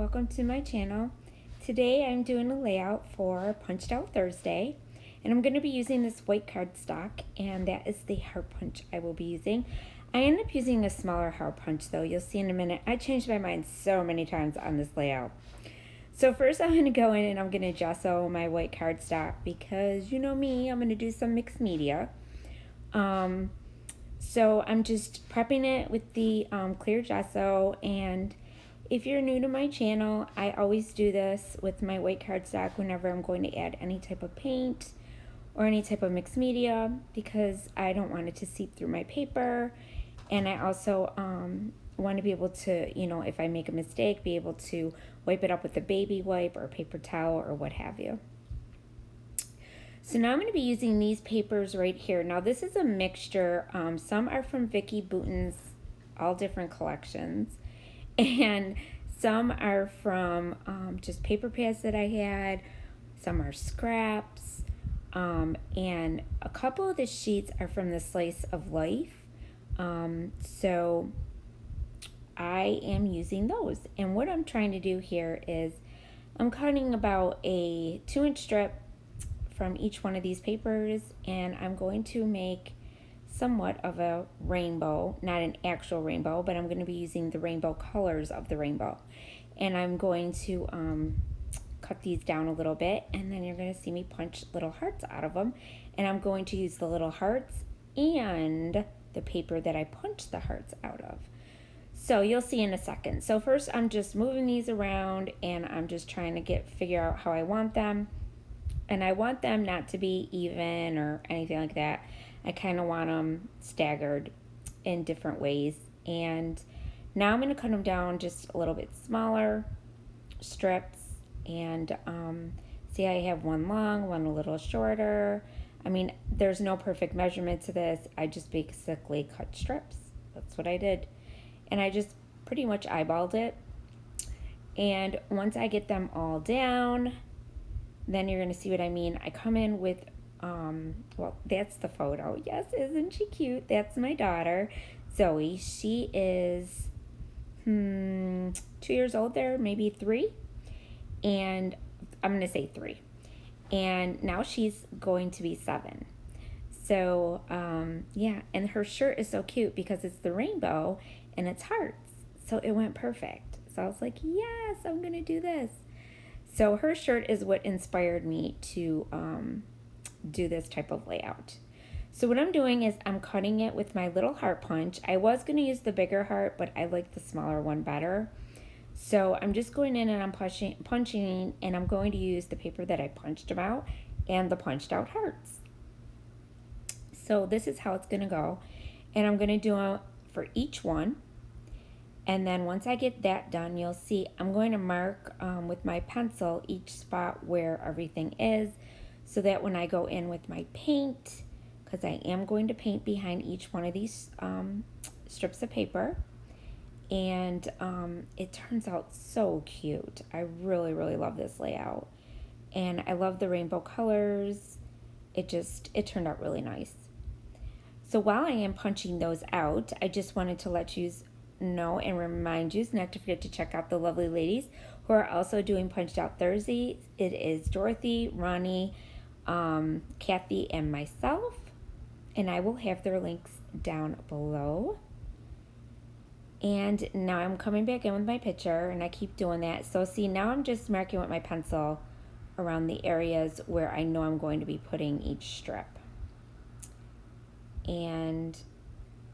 welcome to my channel. Today I'm doing a layout for Punched Out Thursday, and I'm going to be using this white cardstock, and that is the heart punch I will be using. I end up using a smaller heart punch though, you'll see in a minute. I changed my mind so many times on this layout. So first I'm going to go in and I'm going to gesso my white cardstock because you know me, I'm going to do some mixed media. So I'm just prepping it with the clear gesso, and if you're new to my channel, I always do this with my white cardstock whenever I'm going to add any type of paint or any type of mixed media because I don't want it to seep through my paper, and I also want to be able to, you know, if I make a mistake, be able to wipe it up with a baby wipe or a paper towel or what have you. So now I'm going to be using these papers right here. Now this is a mixture. Some are from Vicky Bouton's all different collections, and some are from just paper pads that I had. Some are scraps, and a couple of the sheets are from the Slice of Life. So I am using those, and what I'm trying to do here is I'm cutting about a 2-inch strip from each one of these papers, and I'm going to make somewhat of a rainbow, not an actual rainbow, but I'm going to be using the rainbow colors of the rainbow, and I'm going to cut these down a little bit, and then you're going to see me punch little hearts out of them, and I'm going to use the little hearts and the paper that I punched the hearts out of. So you'll see in a second. So first I'm just moving these around, and I'm just trying to figure out how I want them. And I want them not to be even or anything like that. I kind of want them staggered in different ways. And now I'm going to cut them down just a little bit smaller strips. And see, I have one long, one a little shorter. I mean, there's no perfect measurement to this. I just basically cut strips. That's what I did. And I just pretty much eyeballed it. And once I get them all down, then you're going to see what I mean. I come in with, well, that's the photo. Yes, isn't she cute? That's my daughter, Zoe. She is 2 years old there, maybe 3. And I'm going to say 3. And now she's going to be 7. So, yeah, and her shirt is so cute because it's the rainbow and it's hearts. So it went perfect. So I was like, yes, I'm going to do this. So her shirt is what inspired me to do this type of layout. So what I'm doing is I'm cutting it with my little heart punch. I was going to use the bigger heart, but I like the smaller one better. So I'm just going in and I'm punching, and I'm going to use the paper that I punched them out and the punched out hearts. So this is how it's going to go. And I'm going to do it for each one. And then once I get that done, you'll see I'm going to mark with my pencil each spot where everything is, so that when I go in with my paint, because I am going to paint behind each one of these strips of paper, and it turns out so cute. I really, really love this layout. And I love the rainbow colors. It turned out really nice. So while I am punching those out, I just wanted to let you know and remind you not to forget to check out the lovely ladies who are also doing Punched Out Thursday. It is Dorothy, Ronnie, Kathy, and myself, and I will have their links down below. And now I'm coming back in with my picture, and I keep doing that. So see, now I'm just marking with my pencil around the areas where I know I'm going to be putting each strip, and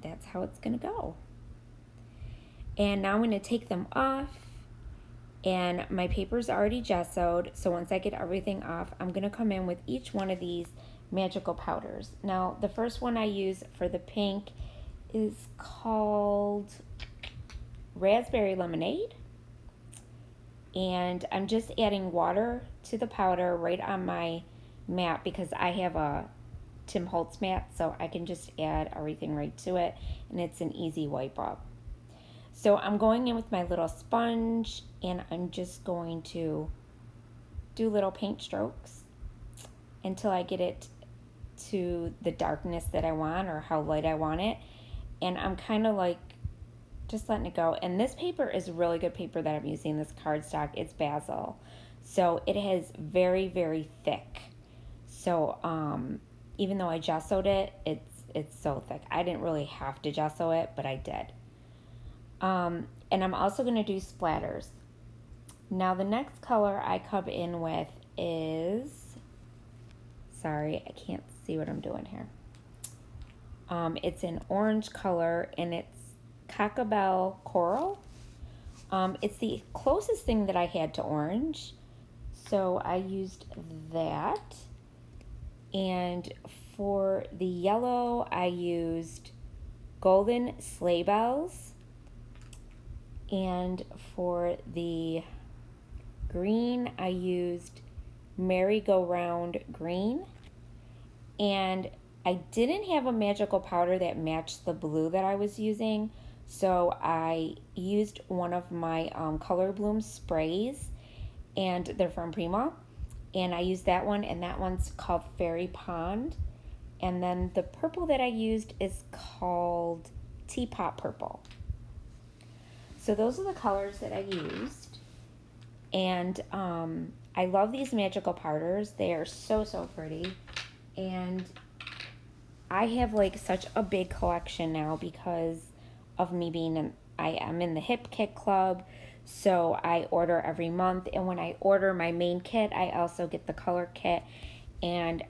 that's how it's going to go. And now I'm going to take them off, and my paper's already gessoed, so once I get everything off, I'm going to come in with each one of these magical powders. Now, the first one I use for the pink is called Raspberry Lemonade, and I'm just adding water to the powder right on my mat because I have a Tim Holtz mat, so I can just add everything right to it, and it's an easy wipe up. So I'm going in with my little sponge, and I'm just going to do little paint strokes until I get it to the darkness that I want or how light I want it. And I'm kind of like just letting it go. And this paper is really good paper that I'm using, this cardstock. It's basil. So it is very, very thick. So even though I gessoed it, it's so thick. I didn't really have to gesso it, but I did. And I'm also going to do splatters. Now the next color I come in with is, sorry, I can't see what I'm doing here. It's an orange color and it's Cacabel Coral. It's the closest thing that I had to orange. So I used that. And for the yellow, I used Golden Sleigh Bells. And for the green, I used Merry-Go-Round Green. And I didn't have a magical powder that matched the blue that I was using, so I used one of my Color Bloom sprays, and they're from Prima, and I used that one, and that one's called Fairy Pond. And then the purple that I used is called Teapot Purple. So those are the colors that I used, and I love these magical powders. They are so, so pretty, and I have like such a big collection now because of me being I am in the Hip Kit Club, so I order every month, and when I order my main kit, I also get the color kit. And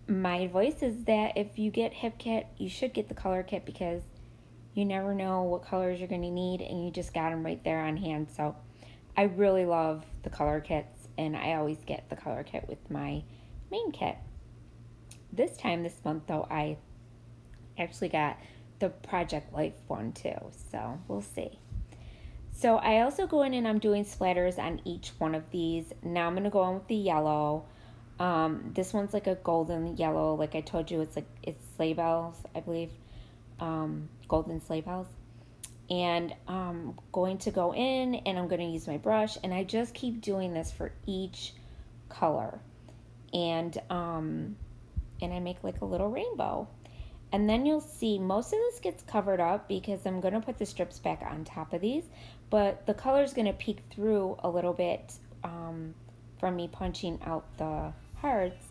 my advice is that if you get Hip Kit, you should get the color kit because you never know what colors you're going to need, and you just got them right there on hand. So I really love the color kits, and I always get the color kit with my main kit. This month though, I actually got the Project Life one too, so we'll see. So I also go in and I'm doing splatters on each one of these. Now I'm going to go on with the yellow. This one's like a golden yellow, like I told you, it's sleigh bells, I believe, golden sleigh bells. And I'm going to go in and I'm going to use my brush, and I just keep doing this for each color. And I make like a little rainbow. And then you'll see most of this gets covered up because I'm going to put the strips back on top of these, but the color's going to peek through a little bit from me punching out the hearts,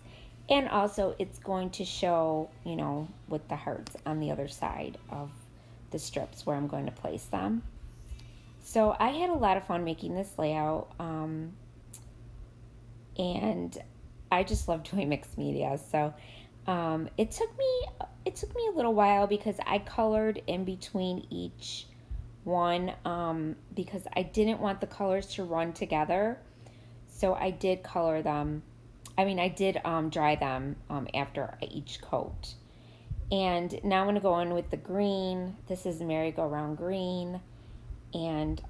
and also it's going to show, you know, with the hearts on the other side of the strips where I'm going to place them. So I had a lot of fun making this layout, and I just love doing mixed media. So it took me a little while because I colored in between each one because I didn't want the colors to run together. So I did color them. I did dry them after each coat. And now I'm going to go in with the green. This is Merry-Go-Round Green. And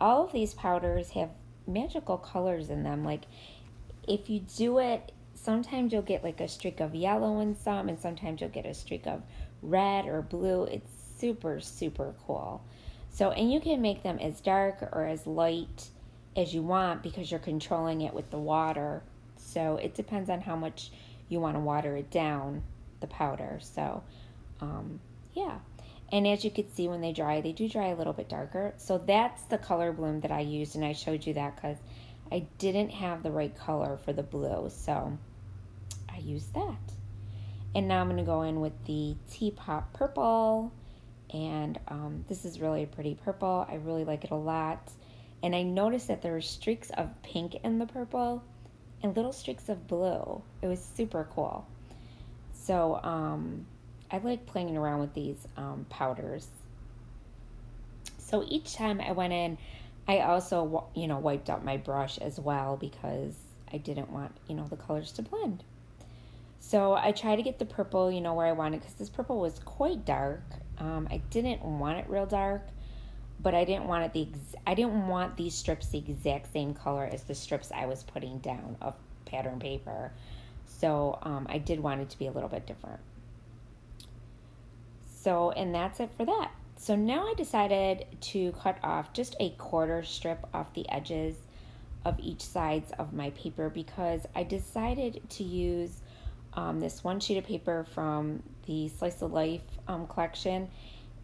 all of these powders have magical colors in them. Like if you do it, sometimes you'll get like a streak of yellow in some, and sometimes you'll get a streak of red or blue. It's super, super cool. So, and you can make them as dark or as light as you want because you're controlling it with the water. So it depends on how much you want to water it down, the powder. So, yeah. And as you can see, when they do dry a little bit darker. So that's the color bloom that I used, and I showed you that because I didn't have the right color for the blue, so I used that. And now I'm going to go in with the Teapot Purple, and this is really a pretty purple. I really like it a lot. And I noticed that there were streaks of pink in the purple and little streaks of blue. It was super cool. So I like playing around with these powders. So each time I went in, I also, wiped up my brush as well because I didn't want, the colors to blend. So I try to get the purple, where I wanted, because this purple was quite dark. I didn't want it real dark, but I didn't want I didn't want these strips the exact same color as the strips I was putting down of pattern paper. So I did want it to be a little bit different. So, and that's it for that. So now I decided to cut off just a quarter strip off the edges of each sides of my paper because I decided to use this one sheet of paper from the Slice of Life collection,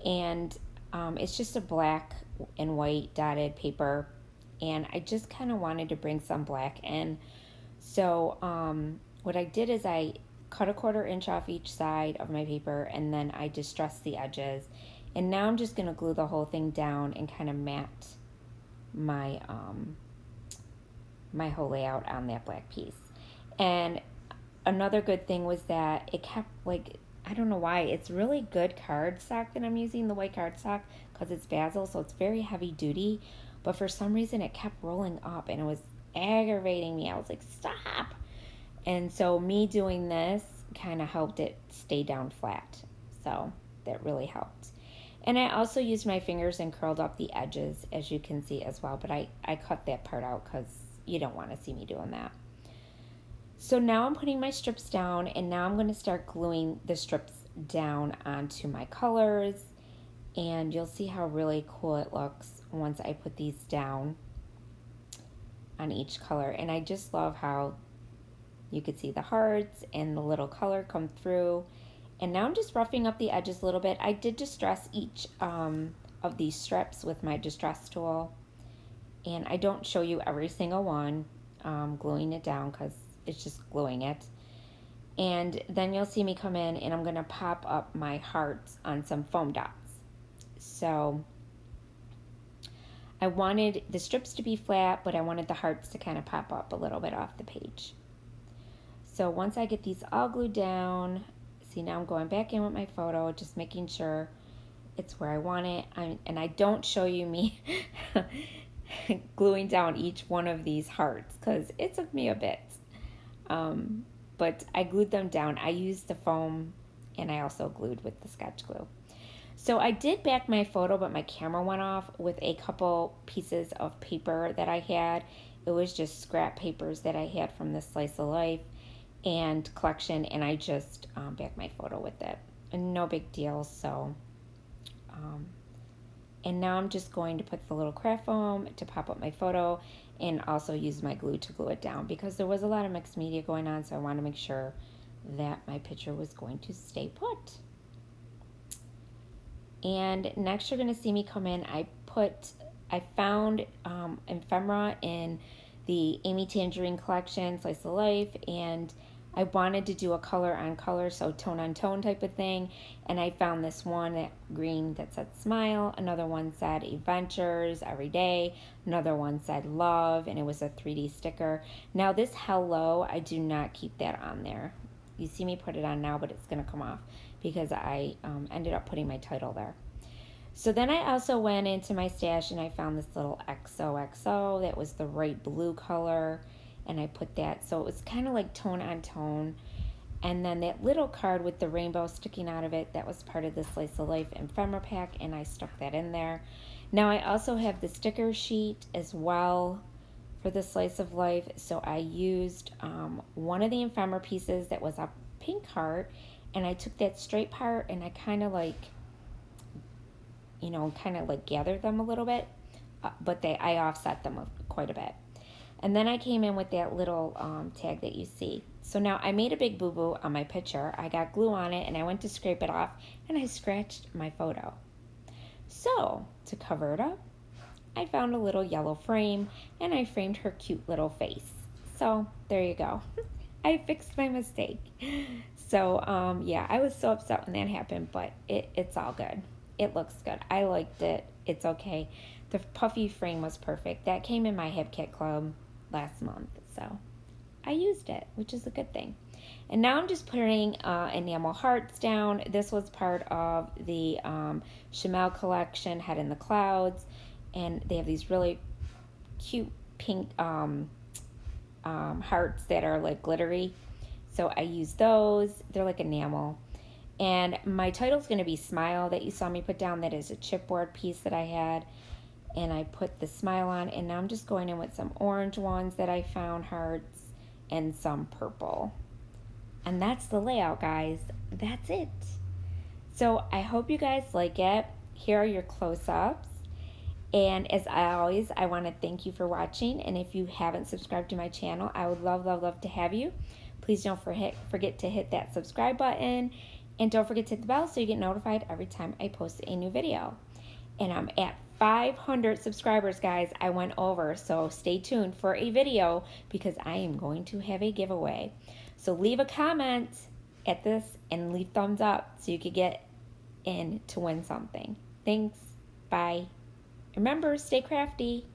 and It's just a black and white dotted paper, and I just kind of wanted to bring some black in. So what I did is I cut a 1/4 inch off each side of my paper, and then I distressed the edges. And now I'm just going to glue the whole thing down and kind of mat my my whole layout on that black piece. And another good thing was that it kept, like, I don't know why, it's really good cardstock that I'm using, the white cardstock, because it's basil, so it's very heavy duty. But for some reason it kept rolling up and it was aggravating me. I was like, stop. And so me doing this kind of helped it stay down flat. So that really helped. And I also used my fingers and curled up the edges, as you can see as well. But I cut that part out because you don't want to see me doing that. So now I'm putting my strips down, and now I'm going to start gluing the strips down onto my colors. And you'll see how really cool it looks once I put these down on each color. And I just love how you could see the hearts and the little color come through. And now I'm just roughing up the edges a little bit. I did distress each of these strips with my distress tool. And I don't show you every single one gluing it down because it's just gluing it. And then you'll see me come in and I'm going to pop up my hearts on some foam dots. So I wanted the strips to be flat, but I wanted the hearts to kind of pop up a little bit off the page. So once I get these all glued down, see, now I'm going back in with my photo, just making sure it's where I want it. And I don't show you me gluing down each one of these hearts because it took me a bit. But I glued them down. I used the foam and I also glued with the sketch glue. So I did back my photo, but my camera went off with a couple pieces of paper that I had. It was just scrap papers that I had from the Slice of Life and collection, and I just backed my photo with it. And no big deal. So and now I'm just going to put the little craft foam to pop up my photo and also use my glue to glue it down because there was a lot of mixed media going on, so I want to make sure that my picture was going to stay put. And next you're going to see me come in. I found ephemera in the Amy Tangerine collection, Slice of Life, and I wanted to do a color on color, so tone on tone type of thing. And I found this one green that said smile, another one said adventures every day, another one said love, and it was a 3D sticker. Now this hello, I do not keep that on there. You see me put it on now, but it's going to come off because I ended up putting my title there. So then I also went into my stash and I found this little XOXO that was the right blue color, and I put that, so it was kind of like tone on tone. And then that little card with the rainbow sticking out of it, that was part of the Slice of Life ephemera pack, and I stuck that in there. Now I also have the sticker sheet as well for the Slice of Life, so I used one of the ephemera pieces that was a pink heart, and I took that straight part and I kind of like, you know, kind of like gathered them a little bit, but I offset them quite a bit. And then I came in with that little tag that you see. So now I made a big boo-boo on my picture. I got glue on it and I went to scrape it off and I scratched my photo. So to cover it up, I found a little yellow frame and I framed her cute little face. So there you go. I fixed my mistake. So yeah, I was so upset when that happened, but it's all good. It looks good. I liked it. It's okay. The puffy frame was perfect. That came in my Hip Kit Club last month, so I used it, which is a good thing. And now I'm just putting enamel hearts down. This was part of the Chamel collection, Head in the Clouds, and they have these really cute pink hearts that are like glittery. So I use those. They're like enamel. And my title's going to be Smile that you saw me put down. That is a chipboard piece that I had. And I put the smile on, and now I'm just going in with some orange ones that I found, hearts, and some purple. And that's the layout, guys. That's it. So I hope you guys like it. Here are your close-ups. And as always, I want to thank you for watching. And if you haven't subscribed to my channel, I would love, love, love to have you. Please don't forget to hit that subscribe button. And don't forget to hit the bell so you get notified every time I post a new video. and I'm at 500 subscribers, guys. I went over, so stay tuned for a video because I am going to have a giveaway. So leave a comment at this and leave thumbs up so you could get in to win something. Thanks. Bye. Remember, stay crafty.